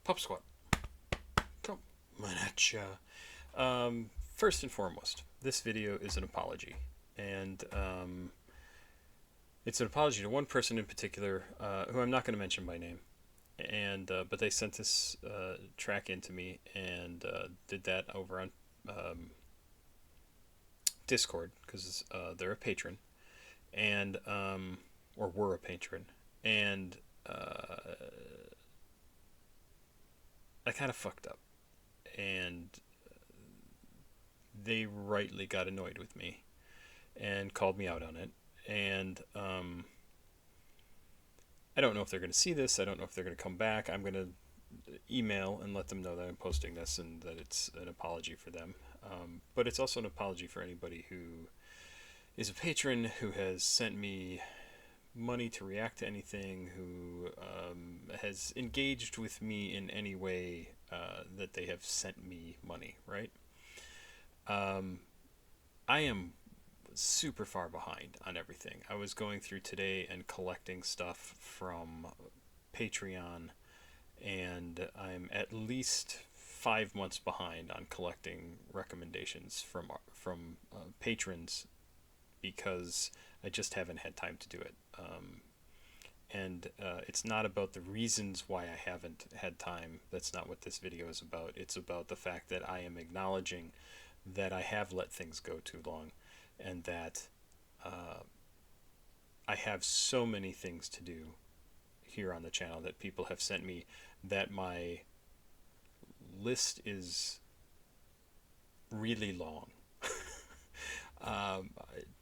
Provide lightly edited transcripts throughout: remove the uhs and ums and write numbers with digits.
Pop Squat, come on at ya. First and foremost, this video is an apology, and it's an apology to one person in particular, who I'm not going to mention by name. And but they sent this track in to me, and did that over on Discord because they're a patron, and or were a patron, and I kind of fucked up, and they rightly got annoyed with me and called me out on it. And I don't know if they're going to see this. I don't know if they're going to come back. I'm going to email and let them know that I'm posting this and that it's an apology for them. But it's also an apology for anybody who is a patron who has sent me money to react to anything, who has engaged with me in any way that they have sent me money, right? I am super far behind on everything. I was going through today and collecting stuff from Patreon, and I'm at least 5 months behind on collecting recommendations from patrons because I just haven't had time to do it. And it's not about the reasons why I haven't had time. That's not what this video is about. It's about the fact that I am acknowledging that I have let things go too long, and that I have so many things to do here on the channel that people have sent me that my list is really long. um,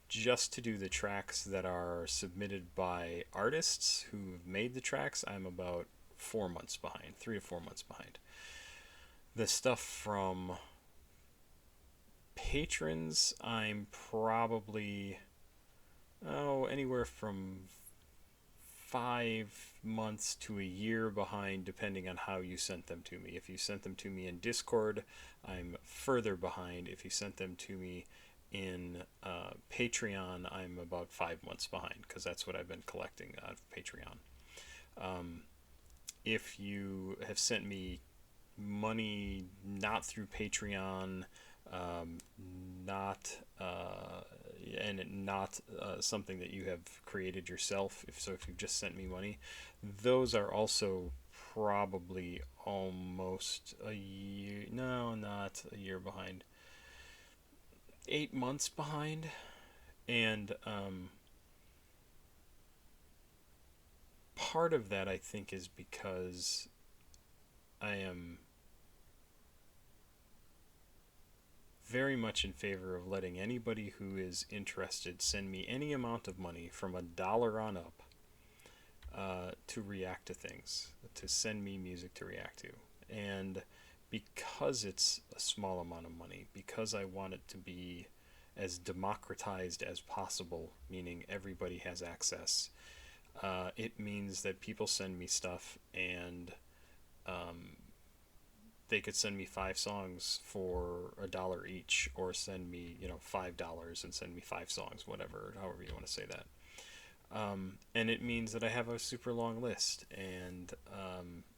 just to do the tracks that are submitted by artists who've made the tracks, I'm about 4 months behind, 3 to 4 months behind. The stuff from patrons, I'm probably anywhere from 5 months to a year behind, depending on how you sent them to me. If you sent them to me in Discord, I'm further behind. If you sent them to me in Patreon, I'm about 5 months behind because that's what I've been collecting out of Patreon. If you have sent me money not through Patreon, um, not and not something that you have created yourself. If you've just sent me money, those are also probably almost a year. No, not a year behind. 8 months behind, and part of that I think is because I am very much in favor of letting anybody who is interested send me any amount of money from $1 on up to react to things, to send me music to react to. And because it's a small amount of money, because I want it to be as democratized as possible, meaning everybody has access, it means that people send me stuff, and they could send me 5 songs for $1 each, or send me, $5 and send me 5 songs, whatever, however you want to say that. And it means that I have a super long list, and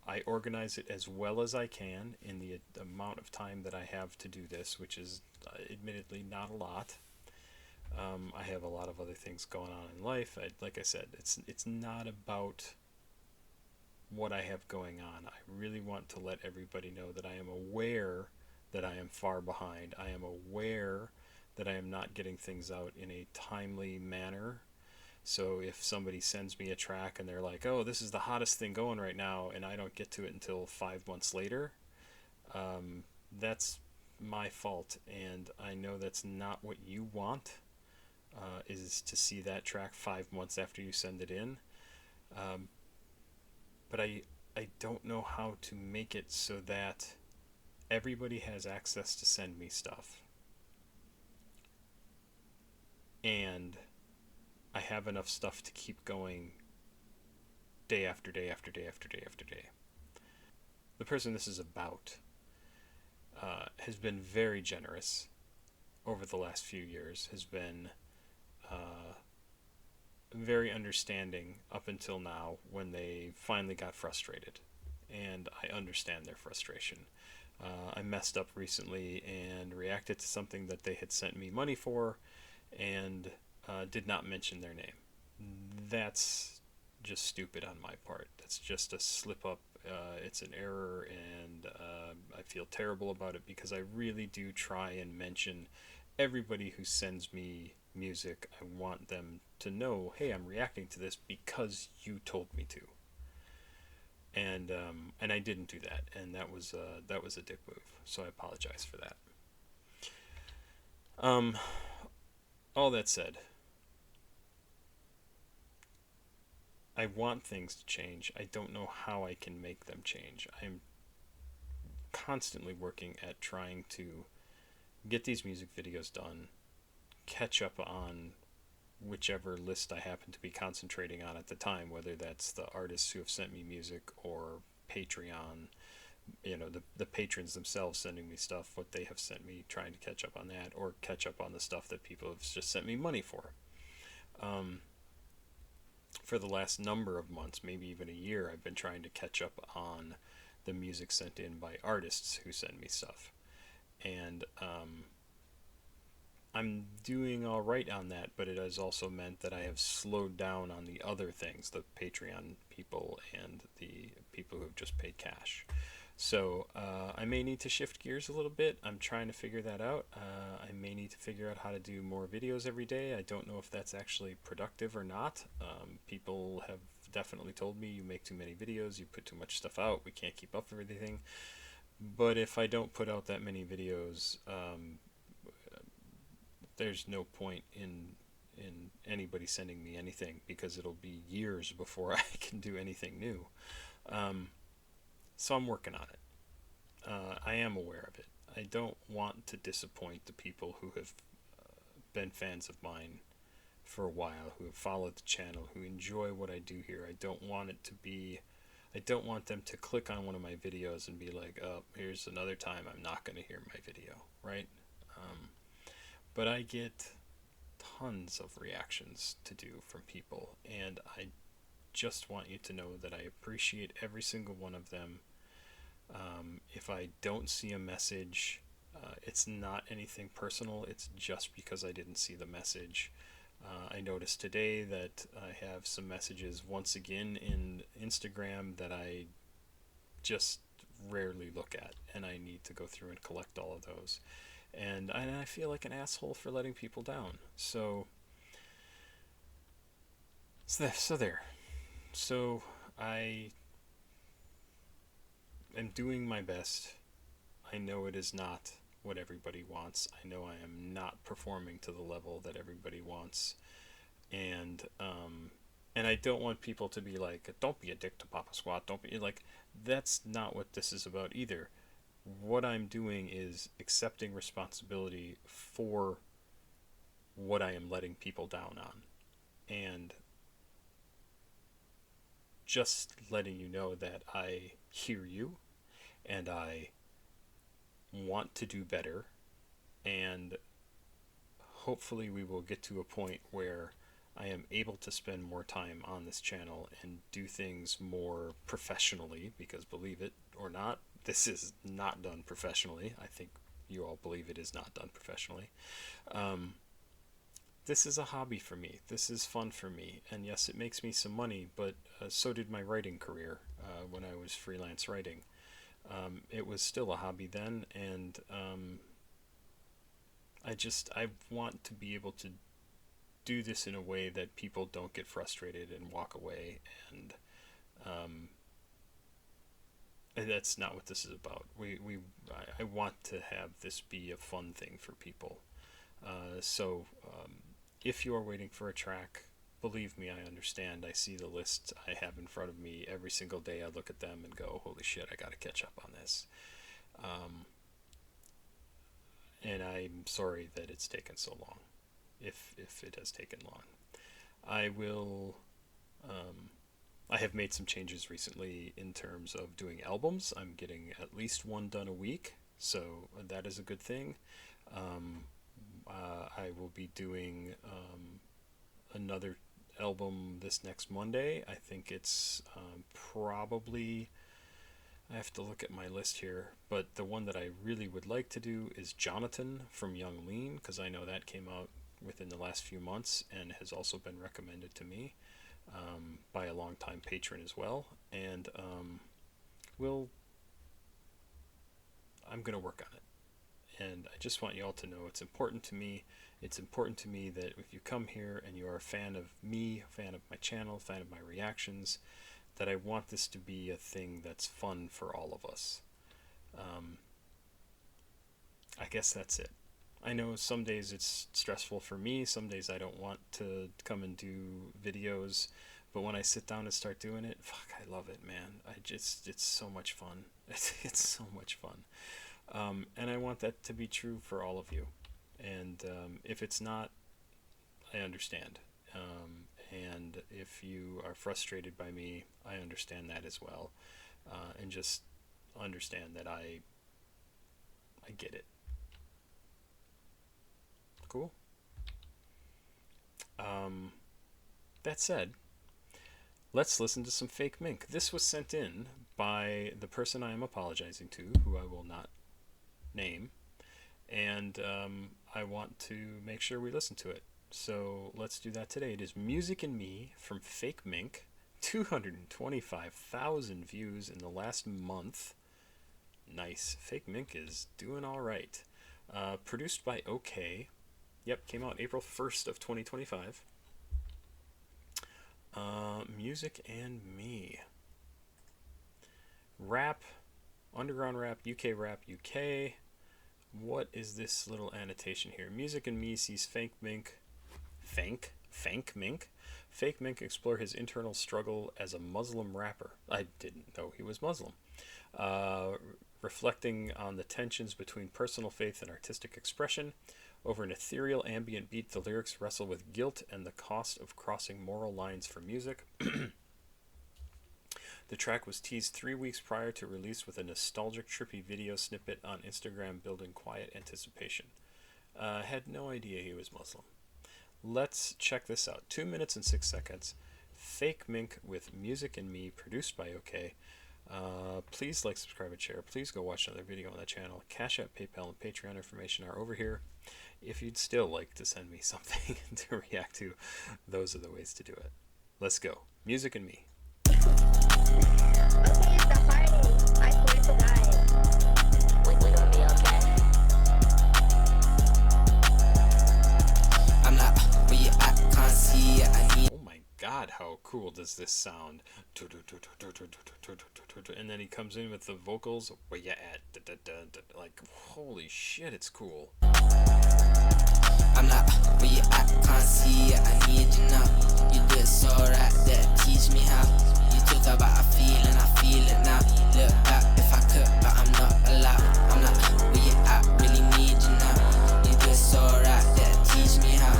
I organize it as well as I can in the amount of time that I have to do this, which is admittedly not a lot. I have a lot of other things going on in life. Like I said, it's not about what I have going on. I really want to let everybody know that I am aware that I am far behind. I am aware that I am not getting things out in a timely manner. So if somebody sends me a track and they're like, "Oh, this is the hottest thing going right now," and I don't get to it until 5 months later, that's my fault, and I know that's not what you want. Is to see that track 5 months after you send it in. But I don't know how to make it so that everybody has access to send me stuff, and I have enough stuff to keep going day after day after day after day after day. The person this is about has been very generous over the last few years, has been very understanding up until now, when they finally got frustrated. and I understand their frustration. I messed up recently and reacted to something that they had sent me money for, and did not mention their name. That's just stupid on my part. That's just a slip up. It's an error, and I feel terrible about it because I really do try and mention everybody who sends me music. I want them to know, hey, I'm reacting to this because you told me to. And I didn't do that, and that was a dick move. So I apologize for that. Um, all that said, I want things to change. I don't know how I can make them change. I'm constantly working at trying to get these music videos done, catch up on whichever list I happen to be concentrating on at the time, whether that's the artists who have sent me music or Patreon, the patrons themselves sending me stuff, what they have sent me, trying to catch up on that, or catch up on the stuff that people have just sent me money for. For the last number of months, maybe even a year, I've been trying to catch up on the music sent in by artists who send me stuff. And I'm doing all right on that, but it has also meant that I have slowed down on the other things, the Patreon people and the people who have just paid cash. So I may need to shift gears a little bit. I'm trying to figure that out. I may need to figure out how to do more videos every day. I don't know if that's actually productive or not. People have definitely told me, you make too many videos, you put too much stuff out, we can't keep up with everything. But if I don't put out that many videos, there's no point in anybody sending me anything, because it'll be years before I can do anything new. So I'm working on it. I am aware of it. I don't want to disappoint the people who have been fans of mine for a while, who have followed the channel, who enjoy what I do here. I don't want them to click on one of my videos and be like, oh, here's another time I'm not going to hear my video, right? But I get tons of reactions to do from people, and I just want you to know that I appreciate every single one of them. If I don't see a message, it's not anything personal, it's just because I didn't see the message. I noticed today that I have some messages once again in Instagram that I just rarely look at, and I need to go through and collect all of those. And I feel like an asshole for letting people down. So there. So I am doing my best. I know it is not what everybody wants. I know I am not performing to the level that everybody wants. And I don't want people to be like, don't be a dick to Papa Squat. Don't be like, that's not what this is about either. What I'm doing is accepting responsibility for what I am letting people down on, and just letting you know that I hear you, and I want to do better, and hopefully we will get to a point where I am able to spend more time on this channel and do things more professionally, because believe it or not, this is not done professionally. I think you all believe it is not done professionally. This is a hobby for me. This is fun for me. And yes, it makes me some money, but so did my writing career when I was freelance writing. It was still a hobby then, and I want to be able to do this in a way that people don't get frustrated and walk away, and that's not what this is about. I want to have this be a fun thing for people. So if you are waiting for a track, believe me, I understand. I see the list I have in front of me every single day. I look at them and go, holy shit, I gotta catch up on this. And I'm sorry that it's taken so long, if it has taken long. I will... I have made some changes recently in terms of doing albums. I'm getting at least one done a week, so that is a good thing. I will be doing another album this next Monday. I think it's probably I have to look at my list here, but the one that I really would like to do is Jonathan from Young Lean, because I know that came out within the last few months and has also been recommended to me by a longtime patron as well. And we'll I'm going to work on it. And I just want you all to know it's important to me. It's important to me that if you come here and you are a fan of me, a fan of my channel, a fan of my reactions, that I want this to be a thing that's fun for all of us. I guess that's it. I know some days it's stressful for me, some days I don't want to come and do videos, but when I sit down and start doing it, fuck, I love it, man. It's so much fun. It's so much fun. And I want that to be true for all of you. And if it's not, I understand. And if you are frustrated by me, I understand that as well. And just understand that I get it. Cool. That said, let's listen to some fake mink. This was sent in by the person I am apologizing to, who I will not name, and I want to make sure we listen to it. So let's do that today. It is Music and Me from Fake Mink. 225,000 views in the last month. Nice. Fake Mink is doing all right. Produced by OK. Yep, came out April 1st of 2025. Music and Me. Rap, underground rap, UK rap, UK. What is this little annotation here? Music and Me sees Fake Mink explore his internal struggle as a Muslim rapper. I didn't know he was Muslim. Reflecting on the tensions between personal faith and artistic expression. Over an ethereal ambient beat, the lyrics wrestle with guilt and the cost of crossing moral lines for music. The track was teased 3 weeks prior to release with a nostalgic, trippy video snippet on Instagram, building quiet anticipation. Had no idea he was Muslim. Let's check this out. 2 minutes and 6 seconds. Fake Mink with Music and Me, produced by OK. Please like, subscribe, and share. Please go watch another video on the channel. CashApp, PayPal, and Patreon information are over here. If you'd still like to send me something to react to, those are the ways to do it. Let's go. Music and Me. Okay, it's the party. I swear to God. We gonna be okay. I'm not where you at, can't see it. I need. Oh my God, how cool does this sound? And then he comes in with the vocals. Where you at? Like, holy shit, it's cool. I'm not where you at, can't see it. I need you now. You do it so right there, teach me how. You talk about I feel it now. Look back if I could, but I'm not allowed. I'm not where you at, really need you now. You do it so right there, teach me how.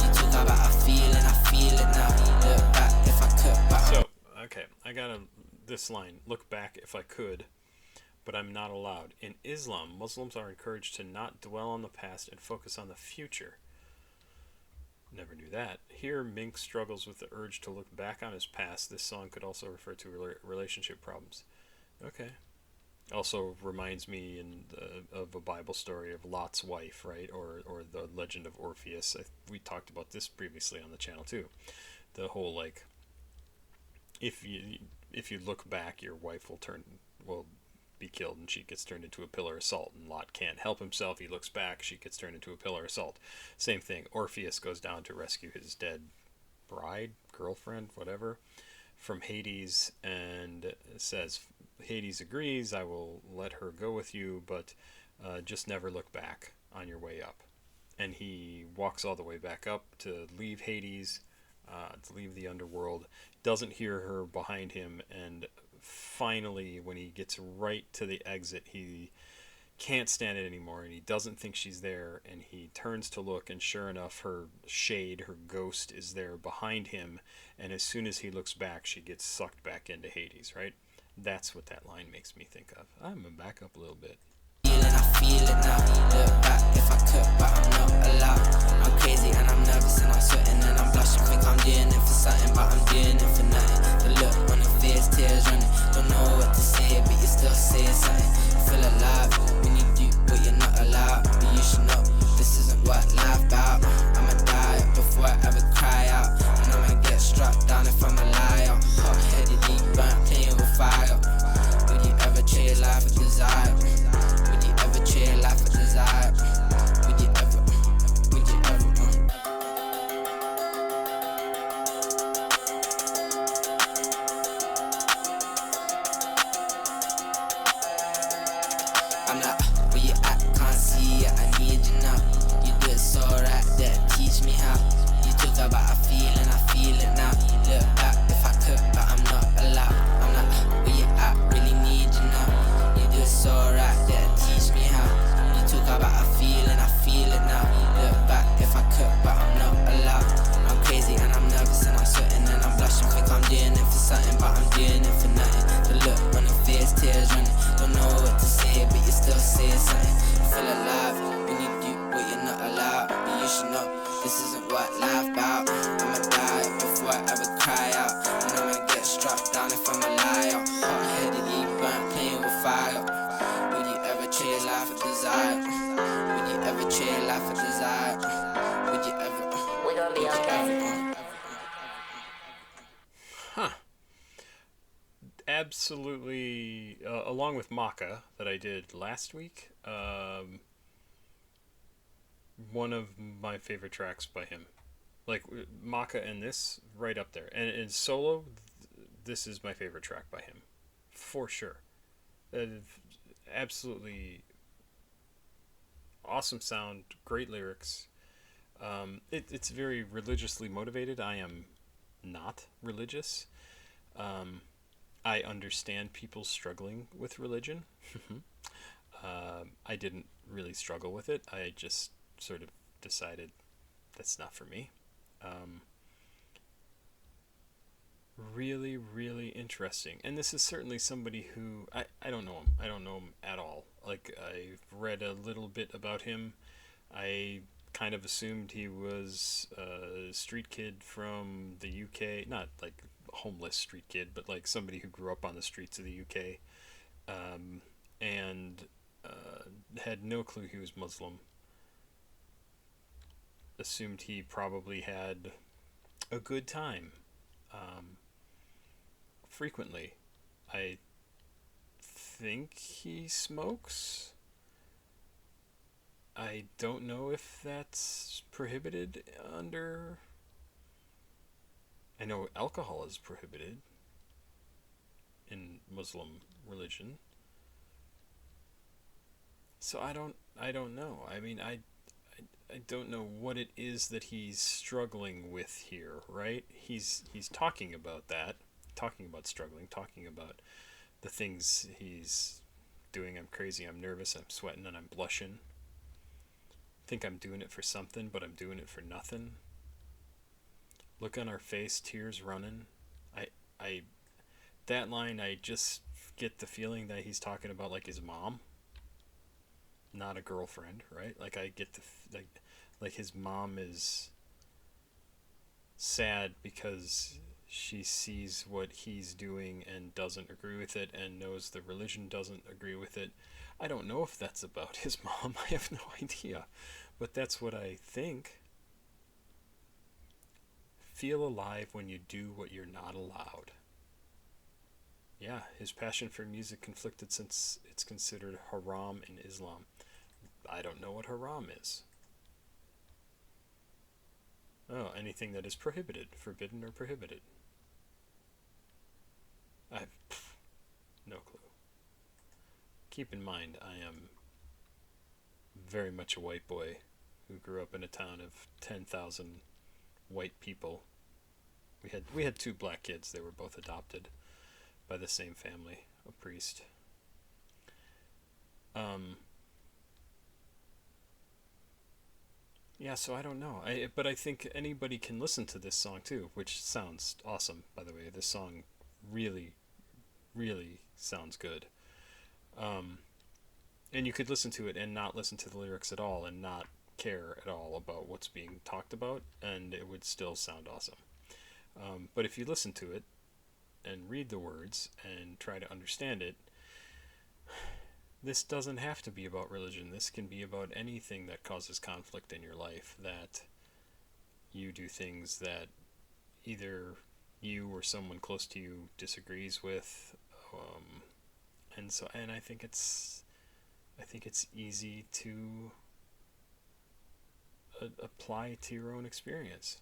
You talk about I feel it now. Look back if I could, but So, okay, I got this line. Look back if I could, but I'm not allowed. In Islam, Muslims are encouraged to not dwell on the past and focus on the future. Never knew that. Here, Mink struggles with the urge to look back on his past. This song could also refer to relationship problems. Okay. Also reminds me of a Bible story of Lot's wife, right? Or the legend of Orpheus. We talked about this previously on the channel too. The whole, like, if you look back, your wife will be killed, and she gets turned into a pillar of salt, and Lot can't help himself. He looks back, she gets turned into a pillar of salt. Same thing. Orpheus goes down to rescue his dead bride, girlfriend, whatever, from Hades, and says, Hades agrees, I will let her go with you, but just never look back on your way up. And he walks all the way back up to leave Hades, to leave the underworld, doesn't hear her behind him, and finally, when he gets right to the exit, he can't stand it anymore, and he doesn't think she's there, and he turns to look, and sure enough, her shade, her ghost, is there behind him, and as soon as he looks back, she gets sucked back into Hades, right? That's what that line makes me think of. I'm gonna back up a little bit. I feel it now. Look back if I could, but I'm not allowed. I'm crazy and I'm nervous and I'm sweating and I'm blushing. Think I'm doing it for something, but I'm doing it for nothing. The look on your face, tears running. Don't know what to say, but you still say something. Feel alive when you do what you're not allowed. But you should know this isn't what life about. I'ma die before I ever cry out, and I'ma get struck down if I'm a liar. Hot-headed, deep burnt, playing with fire. Would you ever trade life for desire? Would you ever trade life for desire? Would you ever? Would you ever? I'm not where you at, can't see it, I need you now. You do it so right there, teach me how. You talk about a feeling, I feel it now. Look back if I could, but I'm not allowed. I'm not where you at, really need you now. You do it so right there, teach me how. You talk about a feeling, I feel it now. Look back if I could, but I'm not allowed. I'm crazy and I'm nervous and I'm sweating and I'm blushing. Think I'm doing it for something, but I'm doing it for nothing. The look on your face, tears running. Don't know what to say, but you still say something. Feel alive when you do what you're not allowed. But you should know this isn't what life about. I'ma die before I ever cry out, and I'ma get struck down if I'm a liar. Hot-headed, deep burnt, playing with fire. Would you ever trade life for desire? Would you ever trade life for desire? Would you ever? We gonna be okay. Huh. Absolutely, along with Maka that I did last week, one of my favorite tracks by him. Like Maka and this, right up there. And in solo, this is my favorite track by him, for sure. Absolutely awesome sound, great lyrics. It's very religiously motivated. I am not religious. I understand people struggling with religion. I didn't really struggle with it. I just sort of decided that's not for me. Really, really interesting. And this is certainly somebody who I don't know him. I don't know him at all. Like, I've read a little bit about him. I kind of assumed he was a street kid from the UK. Not like a homeless street kid, but like somebody who grew up on the streets of the UK. And had no clue he was Muslim. Assumed he probably had a good time. Frequently. I think he smokes. I don't know if that's prohibited under... I know alcohol is prohibited in Muslim religion. So I don't know. I mean, I don't know what it is that he's struggling with here, right? He's talking about that, talking about struggling, talking about the things he's doing. I'm crazy, I'm nervous, I'm sweating, and I'm blushing. Think I'm doing it for something, but I'm doing it for nothing. Look on our face, tears running. I that line, I just get the feeling that he's talking about like his mom, not a girlfriend, right? Like I get the like his mom is sad because she sees what he's doing and doesn't agree with it and knows the religion doesn't agree with it. I don't know if that's about his mom. I have no idea. But that's what I think. Feel alive when you do what you're not allowed. Yeah, his passion for music conflicted since it's considered haram in Islam. I don't know what haram is. Oh, anything that is prohibited, forbidden or prohibited. No clue. Keep in mind, I am very much a white boy who grew up in a town of 10,000 white people. We had two black kids. They were both adopted by the same family, a priest. Yeah, so I don't know. But I think anybody can listen to this song too, which sounds awesome, by the way. This song really, really sounds good. And you could listen to it and not listen to the lyrics at all and not care at all about what's being talked about, and it would still sound awesome. But if you listen to it, and read the words and try to understand it, this doesn't have to be about religion. This can be about anything that causes conflict in your life, that you do things that either you or someone close to you disagrees with, and I think it's easy to apply to your own experience.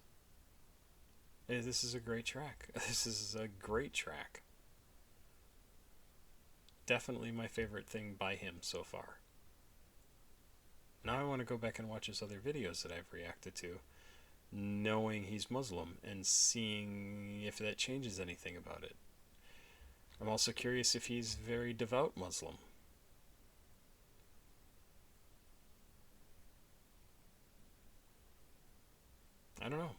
This is a great track. This is a great track. Definitely my favorite thing by him so far. Now I want to go back and watch his other videos that I've reacted to, knowing he's Muslim and seeing if that changes anything about it. I'm also curious if he's very devout Muslim. I don't know.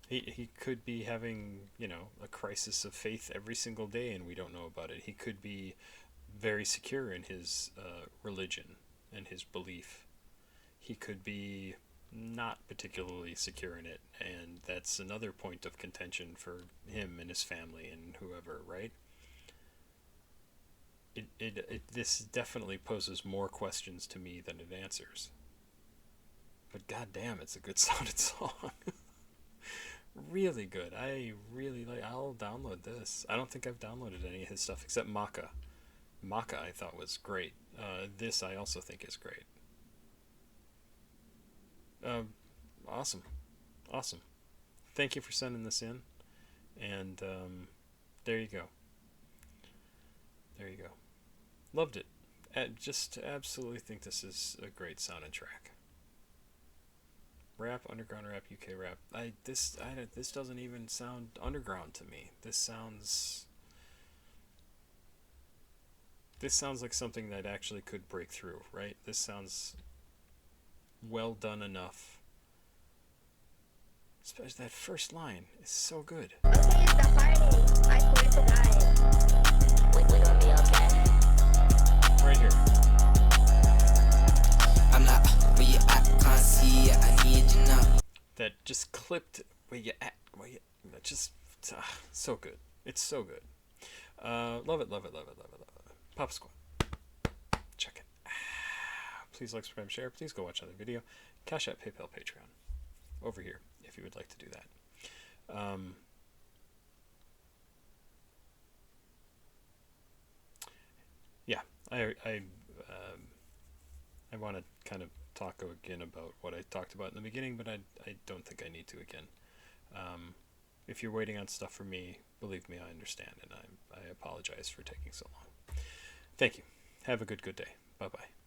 He could be having, a crisis of faith every single day and we don't know about it. He could be very secure in his religion and his belief. He could be not particularly secure in it, and that's another point of contention for him and his family and whoever, right? This definitely poses more questions to me than it answers. But goddamn, it's a good sounding song. Really good. I'll download this. I don't think I've downloaded any of his stuff except Makkah. Makkah I thought was great. This I also think is great. Awesome. Thank you for sending this in. And there you go. Loved it. Just absolutely think this is a great sounding track. Rap, underground rap, UK rap. This doesn't even sound underground to me. This sounds like something that actually could break through, right? This sounds well done enough. Especially that first line is so good. Okay, it's the party. I swear to God. We gonna be okay. Right here. I'm not where you at, can't see ya, I need you now. That just clipped where you at. That just so good. It's so good. Love it. Pop Squad. Check it. Please like, subscribe, share. Please go watch another video. CashApp, PayPal, Patreon. Over here, if you would like to do that. Yeah, I want to kind of talk again about what I talked about in the beginning, but I don't think I need to again. If you're waiting on stuff from me, believe me, I understand, and I apologize for taking so long. Thank you. Have a good day. Bye-bye.